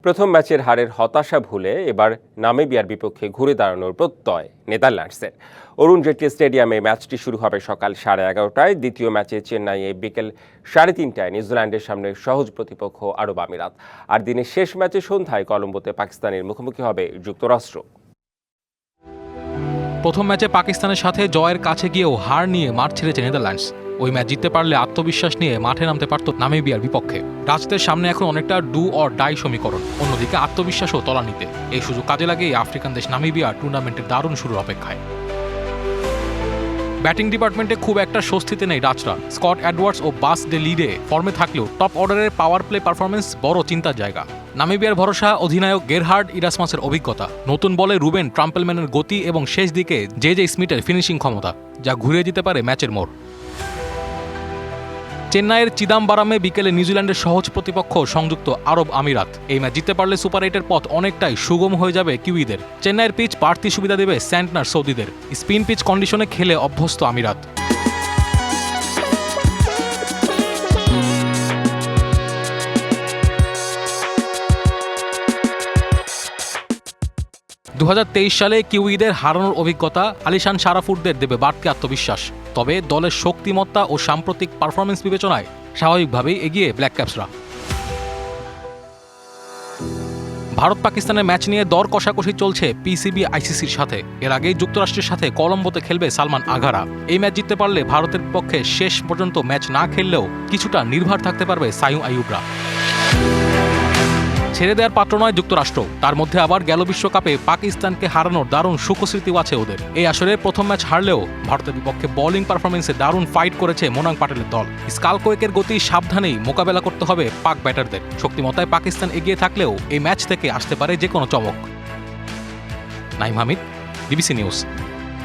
প্রথম ম্যাচের হারের হতাশা ভুলে এবার নামিবিয়ার বিপক্ষে ঘুরে দাঁড়ানোর প্রত্যয় নেদারল্যান্ডসের। অরুণ জেটলি স্টেডিয়ামে ম্যাচটি শুরু হবে সকাল 11:30টায়। দ্বিতীয় ম্যাচে চেন্নাইয়ে বিকেল 3:30টায় নিউজিল্যান্ডের সামনে সহজ প্রতিপক্ষ আরব আমিরাত। আর দিনের শেষ ম্যাচে সন্ধ্যায় কলম্বোতে পাকিস্তানের মুখোমুখি হবে যুক্তরাষ্ট্র। প্রথম ম্যাচে পাকিস্তানের সাথে জয়ের কাছে গিয়েও হার নিয়ে মাঠ ছেড়েছে নেদারল্যান্ডস। ওই ম্যাচ জিততে পারলে আত্মবিশ্বাস নিয়ে মাঠে নামতে পারত নামিবিয়ার বিপক্ষে। ডাচদের সামনে এখন অনেকটা ডু অর ডাই সমীকরণ, অন্যদিকে আত্মবিশ্বাসও তলানিতে। এই সুযোগ কাজে লাগে আফ্রিকান দেশ নামিবিয়া টুর্নামেন্টের দারুণ শুরুর অপেক্ষায়। ব্যাটিং ডিপার্টমেন্টে খুব একটা স্বস্তিতে নেই ডাচরা। স্কট এডওয়ার্ডস ও বাস ডে লিডে ফর্মে থাকলেও টপ অর্ডারের পাওয়ার প্লে পারফরমেন্স বড় চিন্তার জায়গা। নামিবিয়ার ভরসা অধিনায়ক গেরহার্ড ইরাসমাসের অভিজ্ঞতা, নতুন বলে রুবেন ট্রাম্পেলম্যানের গতি এবং শেষ দিকে জে স্মিথের ফিনিশিং ক্ষমতা, যা ঘুরিয়ে দিতে পারে ম্যাচের মোড়। চেন্নাইয়ের চিদাম্বারামে বিকেলে নিউজিল্যান্ডের সহজ প্রতিপক্ষ সংযুক্ত আরব আমিরাত। এই ম্যাচ জিততে পারলে সুপার 8-এর পথ অনেকটাই সুগম হয়ে যাবে কিউইদের। চেন্নাইয়ের পিচ বাড়তি সুবিধা দেবে স্যান্টনার সৌদিদের। স্পিন পিচ কন্ডিশনে খেলে অভ্যস্ত আমিরাত। সালে কিউইদের হারানোর অভিজ্ঞতা আলিশান শারাফুটদের দেবে বাড়তি আত্মবিশ্বাস। তবে দলের শক্তিমত্তা ও সাম্প্রতিক পারফরমেন্স বিবেচনায় স্বাভাবিকভাবেই এগিয়ে ব্ল্যাক ক্যাপসরা। ভারত পাকিস্তানের ম্যাচ নিয়ে দর কষাকষি চলছে পিসিবি আইসিসির সাথে। এর আগেই যুক্তরাষ্ট্রের সাথে কলম্বোতে খেলবে সালমান আঘারা। এই ম্যাচ জিততে পারলে ভারতের পক্ষে শেষ পর্যন্ত ম্যাচ না খেললেও কিছুটা নির্ভর থাকতে পারবে সাইয়ুম আইয়ুবরা। ছেড়ে দেওয়ার পাত্র নয় যুক্তরাষ্ট্র, তার মধ্যে আবার গেল বিশ্বকাপে পাকিস্তানকে হারানোর দারুণ সুখস্মৃতিও আছে ওদের। এই আসরে প্রথম ম্যাচ হারলেও ভারতের বিপক্ষে বোলিং পারফরমেন্সে দারুণ ফাইট করেছে মোনাং পাটেলের দল। স্কালকোয়েকের গতি সাবধানেই মোকাবেলা করতে হবে পাক ব্যাটারদের। শক্তিমত্তায় পাকিস্তান এগিয়ে থাকলেও এই ম্যাচ থেকে আসতে পারে যে কোনো চমক। Naim Hamid, DBC news.